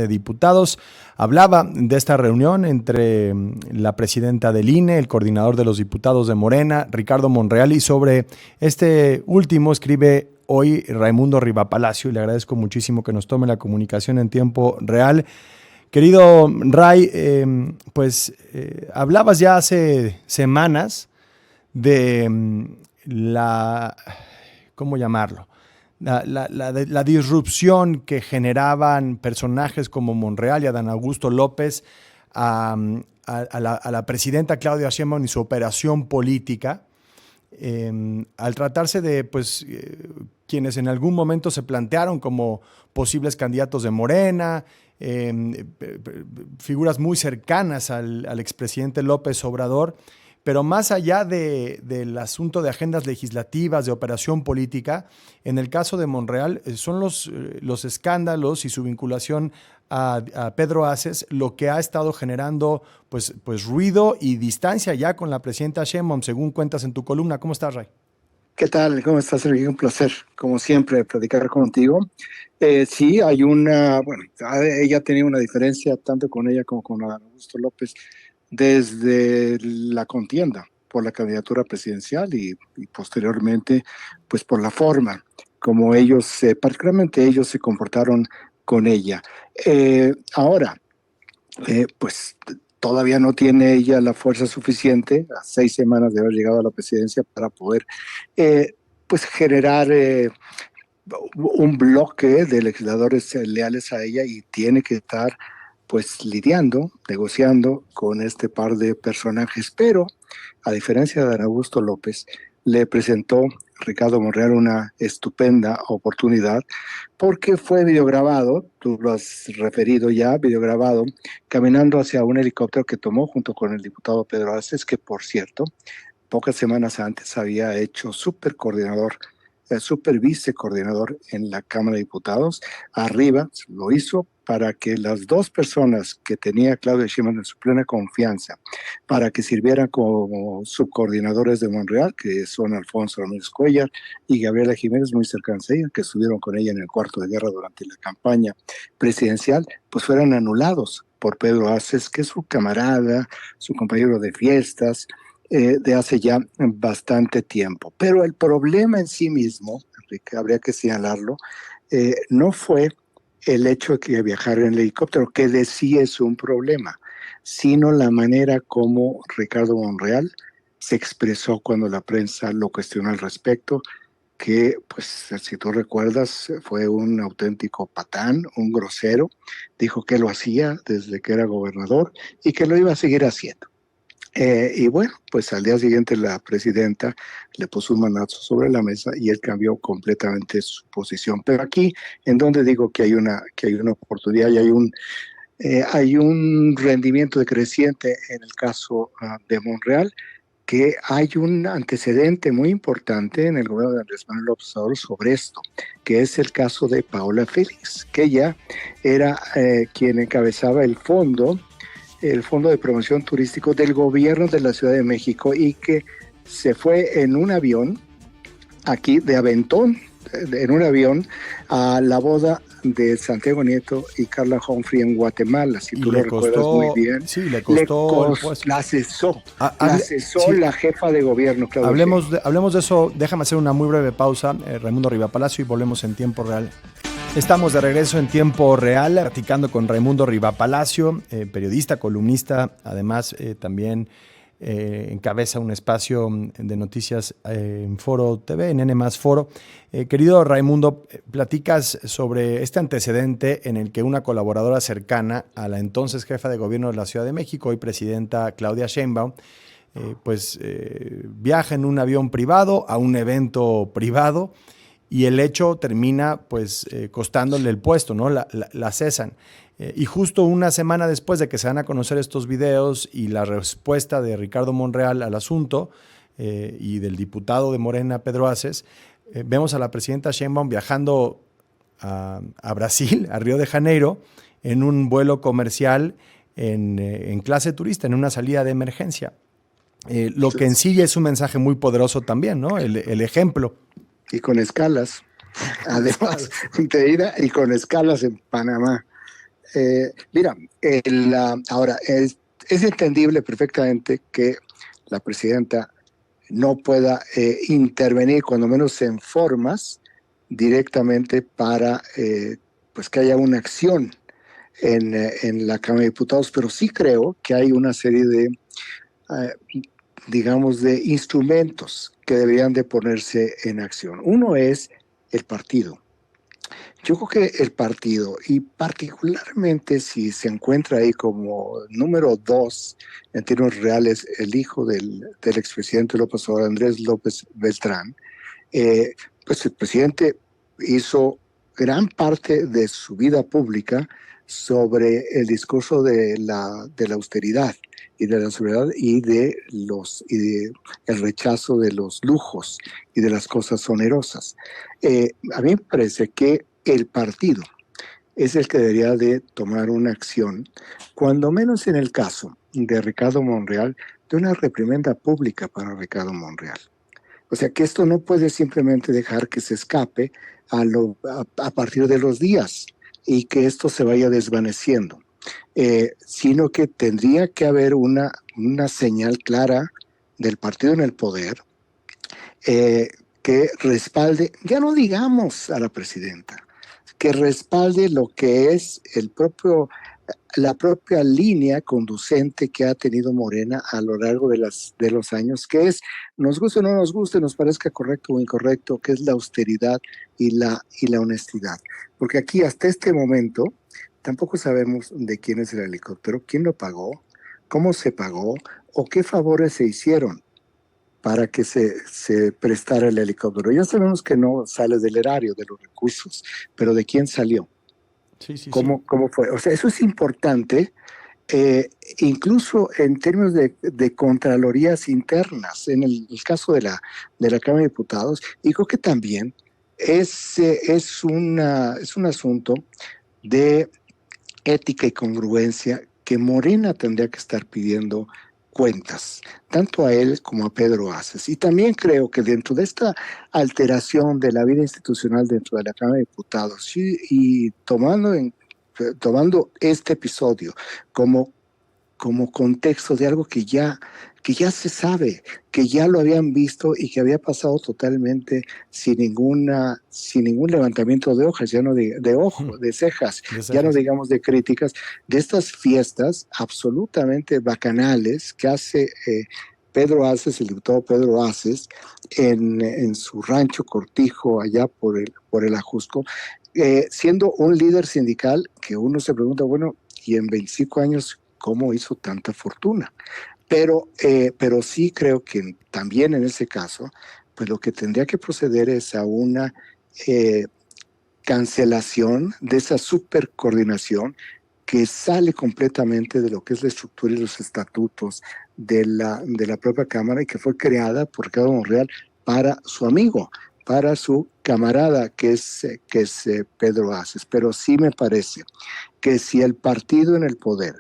de Diputados. Hablaba de esta reunión entre la presidenta del INE, el coordinador de los diputados de Morena, Ricardo Monreal, y sobre este último escribe hoy Raimundo Rivapalacio, y le agradezco muchísimo que nos tome la comunicación en tiempo real. Querido Ray, hablabas ya hace semanas de ¿cómo llamarlo? La disrupción que generaban personajes como Monreal y Adán Augusto López a la presidenta Claudia Sheinbaum y su operación política, al tratarse de quienes en algún momento se plantearon como posibles candidatos de Morena, figuras muy cercanas al expresidente López Obrador. Pero más allá del asunto de agendas legislativas, de operación política, en el caso de Monreal son los escándalos y su vinculación a Pedro Aces lo que ha estado generando pues ruido y distancia ya con la presidenta Sheinbaum, según cuentas en tu columna. ¿Cómo estás, Ray? ¿Qué tal? ¿Cómo estás, Sergio? Un placer, como siempre, platicar contigo. Sí, ella tenía una diferencia tanto con ella como con Adán Augusto López desde la contienda por la candidatura presidencial y posteriormente pues por la forma como particularmente ellos se comportaron con ella. Ahora, todavía no tiene ella la fuerza suficiente, a 6 semanas de haber llegado a la presidencia, para poder generar un bloque de legisladores leales a ella, y tiene que estar lidiando, negociando con este par de personajes. Pero a diferencia de Adán Augusto López, le presentó Ricardo Monreal una estupenda oportunidad, porque fue videograbado, tú lo has referido ya, videograbado caminando hacia un helicóptero que tomó junto con el diputado Pedro Aces, que por cierto, pocas semanas antes había hecho super vicecoordinador en la Cámara de Diputados. Arriba lo hizo para que las dos personas que tenía Claudia Sheinbaum en su plena confianza, para que sirvieran como subcoordinadores de Monreal, que son Alfonso Ramírez Cuellar y Gabriela Jiménez, muy cercanas a ella, que estuvieron con ella en el cuarto de guerra durante la campaña presidencial, pues fueran anulados por Pedro Aces, que es su camarada, su compañero de fiestas, de hace ya bastante tiempo. Pero el problema en sí mismo, Enrique, habría que señalarlo, no fue el hecho de que viajara en el helicóptero, que de sí es un problema, sino la manera como Ricardo Monreal se expresó cuando la prensa lo cuestionó al respecto, que, si tú recuerdas, fue un auténtico patán, un grosero. Dijo que lo hacía desde que era gobernador y que lo iba a seguir haciendo. Al día siguiente la presidenta le puso un manazo sobre la mesa y él cambió completamente su posición. Pero aquí, en donde digo que hay una oportunidad y hay un rendimiento decreciente en el caso de Monreal, que hay un antecedente muy importante en el gobierno de Andrés Manuel López Obrador sobre esto, que es el caso de Paola Félix, que ella era quien encabezaba el Fondo de Promoción Turístico del gobierno de la Ciudad de México, y que se fue en un avión, aquí de aventón, en un avión, a la boda de Santiago Nieto y Carla Humphrey en Guatemala, si tú lo recuerdas muy bien. Sí, le costó la cesó sí. La jefa de gobierno, Claudia Hablemos de eso. Déjame hacer una muy breve pausa, Raimundo Rivapalacio, y volvemos en tiempo real. Estamos de regreso en tiempo real, platicando con Raimundo Rivapalacio, periodista, columnista, además también encabeza un espacio de noticias en Foro TV, en N+ Foro. Querido Raimundo, platicas sobre este antecedente en el que una colaboradora cercana a la entonces jefa de gobierno de la Ciudad de México, hoy presidenta Claudia Sheinbaum, viaja en un avión privado a un evento privado, y el hecho termina costándole el puesto, ¿no? La cesan. Y justo una semana después de que se dan a conocer estos videos y la respuesta de Ricardo Monreal al asunto, y del diputado de Morena, Pedro Aces, vemos a la presidenta Sheinbaum viajando a Brasil, a Río de Janeiro, en un vuelo comercial en clase turista, en una salida de emergencia. Lo que en sí es un mensaje muy poderoso también, ¿no? El ejemplo. Y con escalas, además de ida, y con escalas en Panamá. Mira, ahora es entendible perfectamente que la presidenta no pueda intervenir, cuando menos en formas, directamente para pues que haya una acción en la Cámara de Diputados, pero sí creo que hay una serie de, digamos, de instrumentos que deberían de ponerse en acción. Uno es el partido. Yo creo que el partido, y particularmente si se encuentra ahí como número 2 en términos reales, el hijo del expresidente López Obrador, Andrés López Beltrán, eh, pues el presidente hizo gran parte de su vida pública sobre el discurso de la austeridad y de la sobriedad y de el rechazo de los lujos y de las cosas onerosas. A mí me parece que el partido es el que debería de tomar una acción, cuando menos en el caso de Ricardo Monreal, de una reprimenda pública para Ricardo Monreal. O sea, que esto no puede simplemente dejar que se escape a partir de los días y que esto se vaya desvaneciendo, sino que tendría que haber una señal clara del partido en el poder, eh, que respalde, ya no digamos a la presidenta, que respalde lo que es la propia línea conducente que ha tenido Morena a lo largo de los años, que es, nos guste o no nos guste, nos parezca correcto o incorrecto, que es la austeridad y la honestidad. Porque aquí, hasta este momento, tampoco sabemos de quién es el helicóptero, quién lo pagó, cómo se pagó o qué favores se hicieron para que se prestara el helicóptero. Ya sabemos que no sale del erario, de los recursos, pero ¿de quién salió? Sí, sí, sí. ¿Cómo fue? O sea, eso es importante, incluso en términos de contralorías internas, en el caso de la Cámara de Diputados, y creo que también es un asunto de ética y congruencia que Morena tendría que estar pidiendo cuentas, tanto a él como a Pedro Aces. Y también creo que dentro de esta alteración de la vida institucional dentro de la Cámara de Diputados y tomando este episodio como contexto de algo que ya se sabe, que ya lo habían visto y que había pasado totalmente sin ningún levantamiento de hojas, ya no de ojo, de cejas, ya no digamos de críticas, de estas fiestas absolutamente bacanales que hace Pedro Aces, el diputado Pedro Aces, en su rancho Cortijo, allá por el Ajusco, siendo un líder sindical que uno se pregunta, bueno, y en 25 años, ¿cómo hizo tanta fortuna? Pero sí creo que también en ese caso, pues lo que tendría que proceder es a una eh, cancelación de esa supercoordinación que sale completamente de lo que es la estructura y los estatutos de la propia Cámara y que fue creada por Ricardo Monreal para su amigo, para su camarada, que es Pedro Aces. Pero sí me parece que si el partido en el poder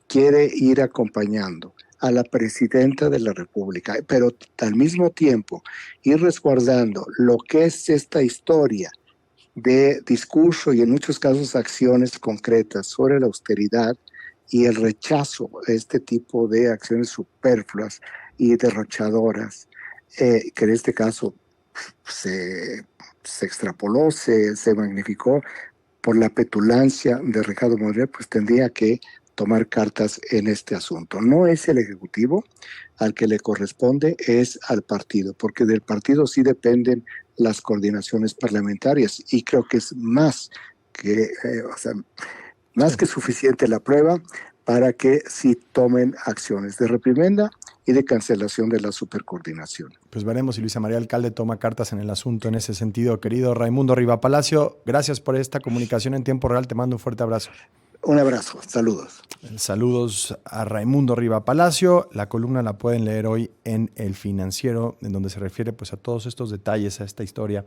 quiere ir acompañando a la presidenta de la República, pero al mismo tiempo ir resguardando lo que es esta historia de discurso y en muchos casos acciones concretas sobre la austeridad y el rechazo a este tipo de acciones superfluas y derrochadoras, que en este caso se, se extrapoló, se magnificó por la petulancia de Ricardo Monreal, pues tendría que tomar cartas en este asunto. No es el Ejecutivo al que le corresponde, es al partido, porque del partido sí dependen las coordinaciones parlamentarias y creo que es más Sí. que suficiente la prueba para que sí tomen acciones de reprimenda y de cancelación de la supercoordinación. Pues veremos si Luisa María Alcalde toma cartas en el asunto en ese sentido. Querido Raimundo Riva Palacio, gracias por esta comunicación en tiempo real. Te mando un fuerte abrazo. Un abrazo, saludos. Saludos a Raimundo Riva Palacio. La columna la pueden leer hoy en El Financiero, en donde se refiere pues, a todos estos detalles, a esta historia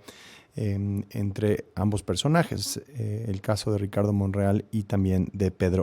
entre ambos personajes, el caso de Ricardo Monreal y también de Pedro